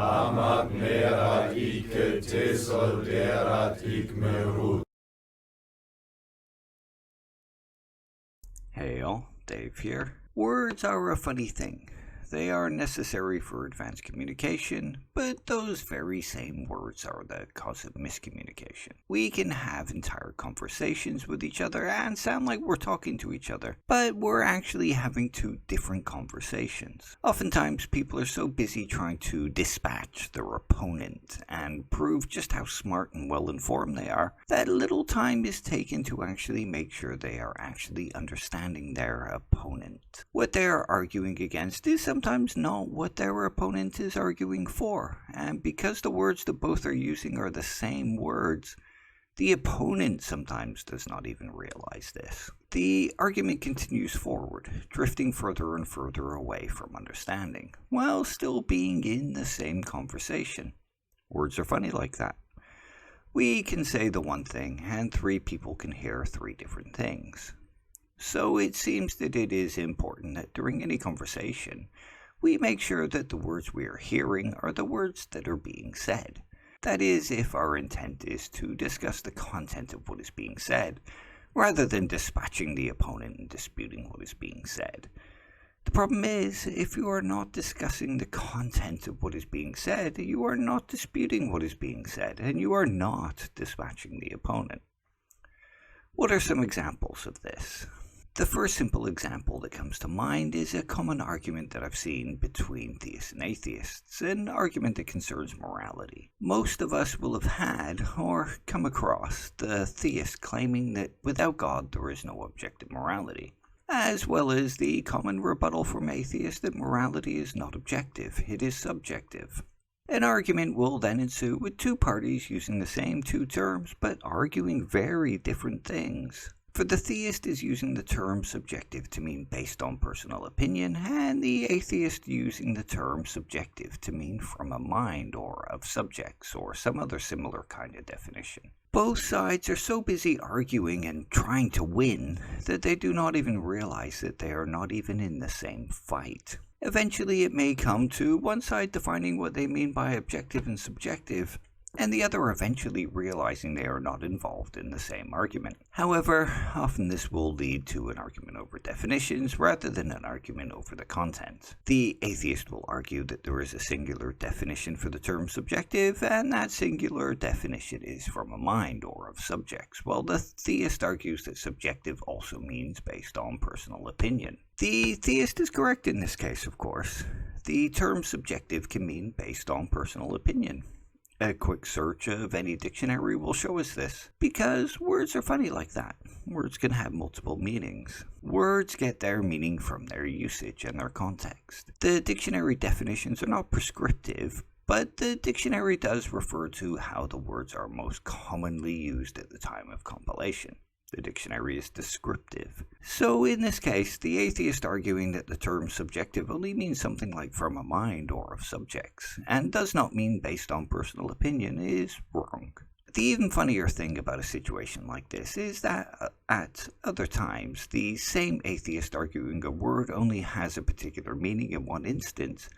Amat merat ike tesol derat ikmerut. Hey all, Dave here. Words are a funny thing. They are necessary for advanced communication, but those very same words are the cause of miscommunication. We can have entire conversations with each other and sound like we're talking to each other, but we're actually having two different conversations. Oftentimes, people are so busy trying to dispatch their opponent and prove just how smart and well-informed they are, that little time is taken to actually make sure they are actually understanding their opponent. What they are arguing against is sometimes not what their opponent is arguing for, and because the words that both are using are the same words, the opponent sometimes does not even realize this. The argument continues forward, drifting further and further away from understanding, while still being in the same conversation. Words are funny like that. We can say the one thing, and three people can hear three different things. So it seems that it is important that during any conversation, we make sure that the words we are hearing are the words that are being said. That is, if our intent is to discuss the content of what is being said, rather than dispatching the opponent and disputing what is being said. The problem is, if you are not discussing the content of what is being said, you are not disputing what is being said, and you are not dispatching the opponent. What are some examples of this? The first simple example that comes to mind is a common argument that I've seen between theists and atheists, an argument that concerns morality. Most of us will have had or come across the theist claiming that without God there is no objective morality, as well as the common rebuttal from atheists that morality is not objective, it is subjective. An argument will then ensue with two parties using the same two terms but arguing very different things. For the theist is using the term subjective to mean based on personal opinion, and the atheist using the term subjective to mean from a mind or of subjects or some other similar kind of definition. Both sides are so busy arguing and trying to win that they do not even realize that they are not even in the same fight. Eventually it may come to one side defining what they mean by objective and subjective, and the other eventually realizing they are not involved in the same argument. However, often this will lead to an argument over definitions rather than an argument over the content. The atheist will argue that there is a singular definition for the term subjective, and that singular definition is from a mind or of subjects, while the theist argues that subjective also means based on personal opinion. The theist is correct in this case, of course. The term subjective can mean based on personal opinion. A quick search of any dictionary will show us this, because words are funny like that. Words can have multiple meanings. Words get their meaning from their usage and their context. The dictionary definitions are not prescriptive, but the dictionary does refer to how the words are most commonly used at the time of compilation. The dictionary is descriptive. So in this case, the atheist arguing that the term subjective only means something like from a mind or of subjects, and does not mean based on personal opinion, is wrong. The even funnier thing about a situation like this is that at other times, the same atheist arguing a word only has a particular meaning in one instance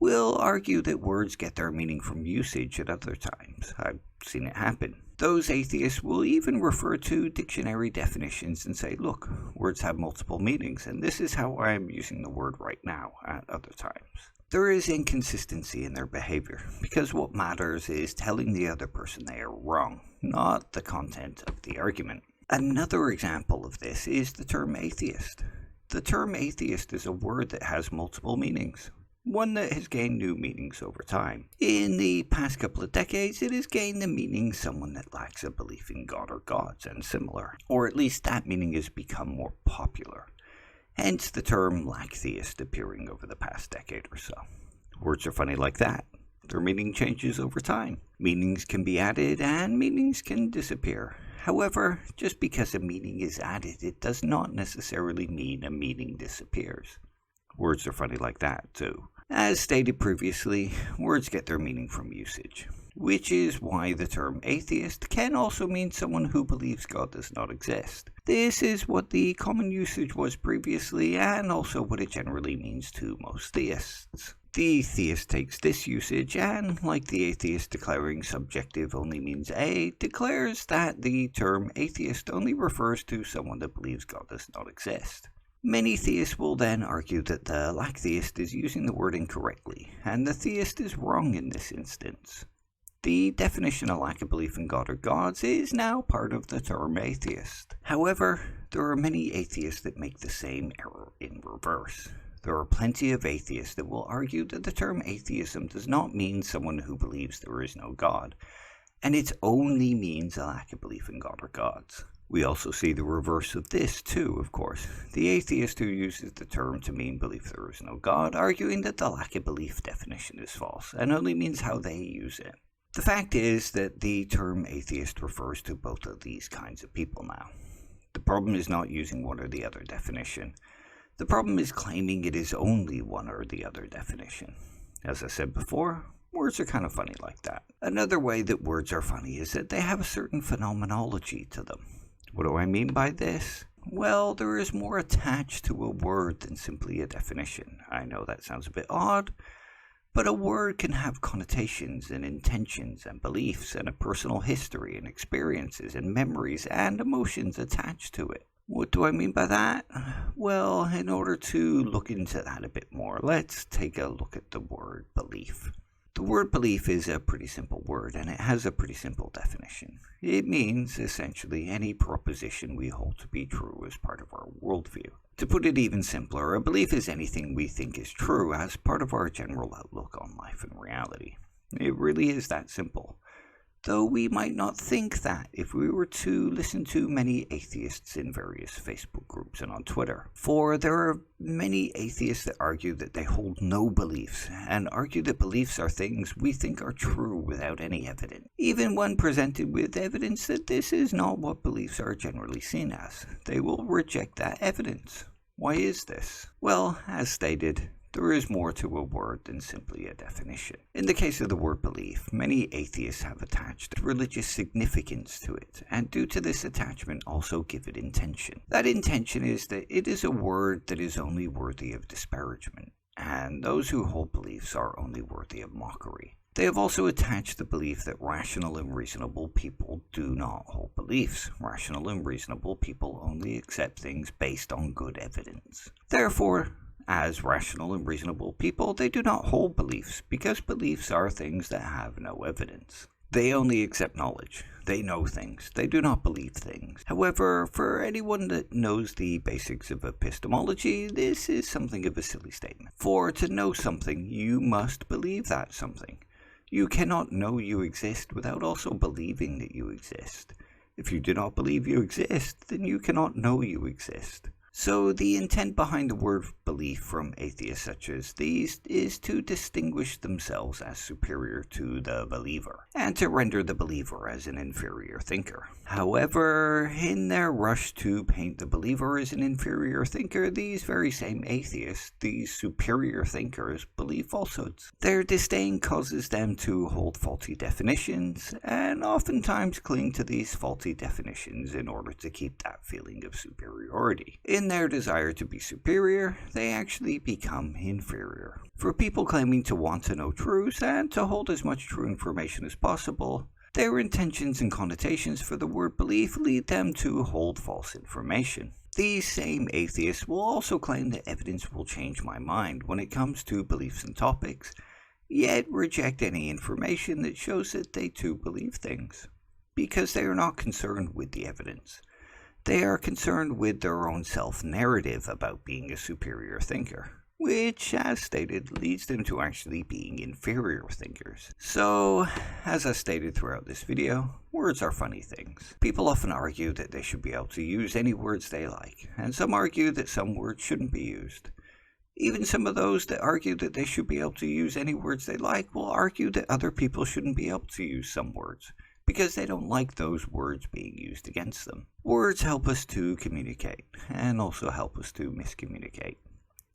will argue that words get their meaning from usage at other times. I've seen it happen. Those atheists will even refer to dictionary definitions and say, look, words have multiple meanings, and this is how I am using the word right now at other times. There is inconsistency in their behavior, because what matters is telling the other person they are wrong, not the content of the argument. Another example of this is the term atheist. The term atheist is a word that has multiple meanings. One that has gained new meanings over time. In the past couple of decades, it has gained the meaning someone that lacks a belief in God or gods and similar, or at least that meaning has become more popular. Hence the term lacktheist appearing over the past decade or so. Words are funny like that. Their meaning changes over time. Meanings can be added and meanings can disappear. However, just because a meaning is added, it does not necessarily mean a meaning disappears. Words are funny like that, too. As stated previously, words get their meaning from usage, which is why the term atheist can also mean someone who believes God does not exist. This is what the common usage was previously, and also what it generally means to most theists. The theist takes this usage and, like the atheist declaring subjective only means A, declares that the term atheist only refers to someone that believes God does not exist. Many theists will then argue that the lack-theist is using the word incorrectly, and the theist is wrong in this instance. The definition of lack of belief in God or gods is now part of the term atheist. However, there are many atheists that make the same error in reverse. There are plenty of atheists that will argue that the term atheism does not mean someone who believes there is no God, and it only means a lack of belief in God or gods. We also see the reverse of this too, of course. The atheist who uses the term to mean belief there is no God, arguing that the lack of belief definition is false, and only means how they use it. The fact is that the term atheist refers to both of these kinds of people now. The problem is not using one or the other definition. The problem is claiming it is only one or the other definition. As I said before, words are kind of funny like that. Another way that words are funny is that they have a certain phenomenology to them. What do I mean by this? Well, there is more attached to a word than simply a definition. I know that sounds a bit odd, but a word can have connotations and intentions and beliefs and a personal history and experiences and memories and emotions attached to it. What do I mean by that? Well, in order to look into that a bit more, let's take a look at the word belief. The word belief is a pretty simple word, and it has a pretty simple definition. It means, essentially, any proposition we hold to be true as part of our worldview. To put it even simpler, a belief is anything we think is true as part of our general outlook on life and reality. It really is that simple. Though we might not think that if we were to listen to many atheists in various Facebook groups and on Twitter. For there are many atheists that argue that they hold no beliefs, and argue that beliefs are things we think are true without any evidence. Even when presented with evidence that this is not what beliefs are generally seen as, they will reject that evidence. Why is this? Well, as stated, there is more to a word than simply a definition. In the case of the word belief, many atheists have attached religious significance to it, and due to this attachment also give it intention. That intention is that it is a word that is only worthy of disparagement, and those who hold beliefs are only worthy of mockery. They have also attached the belief that rational and reasonable people do not hold beliefs. Rational and reasonable people only accept things based on good evidence. Therefore, as rational and reasonable people, they do not hold beliefs, because beliefs are things that have no evidence. They only accept knowledge. They know things. They do not believe things. However, for anyone that knows the basics of epistemology, this is something of a silly statement. For to know something, you must believe that something. You cannot know you exist without also believing that you exist. If you do not believe you exist, then you cannot know you exist. So the intent behind the word belief from atheists such as these is to distinguish themselves as superior to the believer, and to render the believer as an inferior thinker. However, in their rush to paint the believer as an inferior thinker, these very same atheists, these superior thinkers, believe falsehoods. Their disdain causes them to hold faulty definitions, and oftentimes cling to these faulty definitions in order to keep that feeling of superiority. In their desire to be superior, they actually become inferior. For people claiming to want to know truths and to hold as much true information as possible, their intentions and connotations for the word belief lead them to hold false information. These same atheists will also claim that evidence will change my mind when it comes to beliefs and topics, yet reject any information that shows that they too believe things, because they are not concerned with the evidence. They are concerned with their own self-narrative about being a superior thinker, which, as stated, leads them to actually being inferior thinkers. So, as I stated throughout this video, words are funny things. People often argue that they should be able to use any words they like, and some argue that some words shouldn't be used. Even some of those that argue that they should be able to use any words they like will argue that other people shouldn't be able to use some words, because they don't like those words being used against them. Words help us to communicate, and also help us to miscommunicate.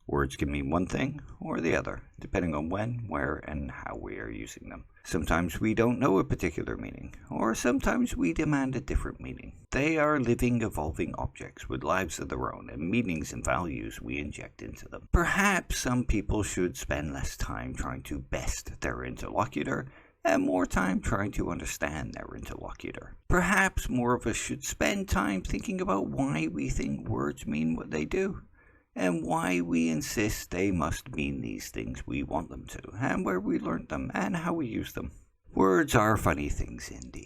Words can mean one thing or the other, depending on when, where, and how we are using them. Sometimes we don't know a particular meaning, or sometimes we demand a different meaning. They are living, evolving objects with lives of their own and meanings and values we inject into them. Perhaps some people should spend less time trying to best their interlocutor and more time trying to understand their interlocutor. Perhaps more of us should spend time thinking about why we think words mean what they do, and why we insist they must mean these things we want them to, and where we learnt them, and how we use them. Words are funny things indeed.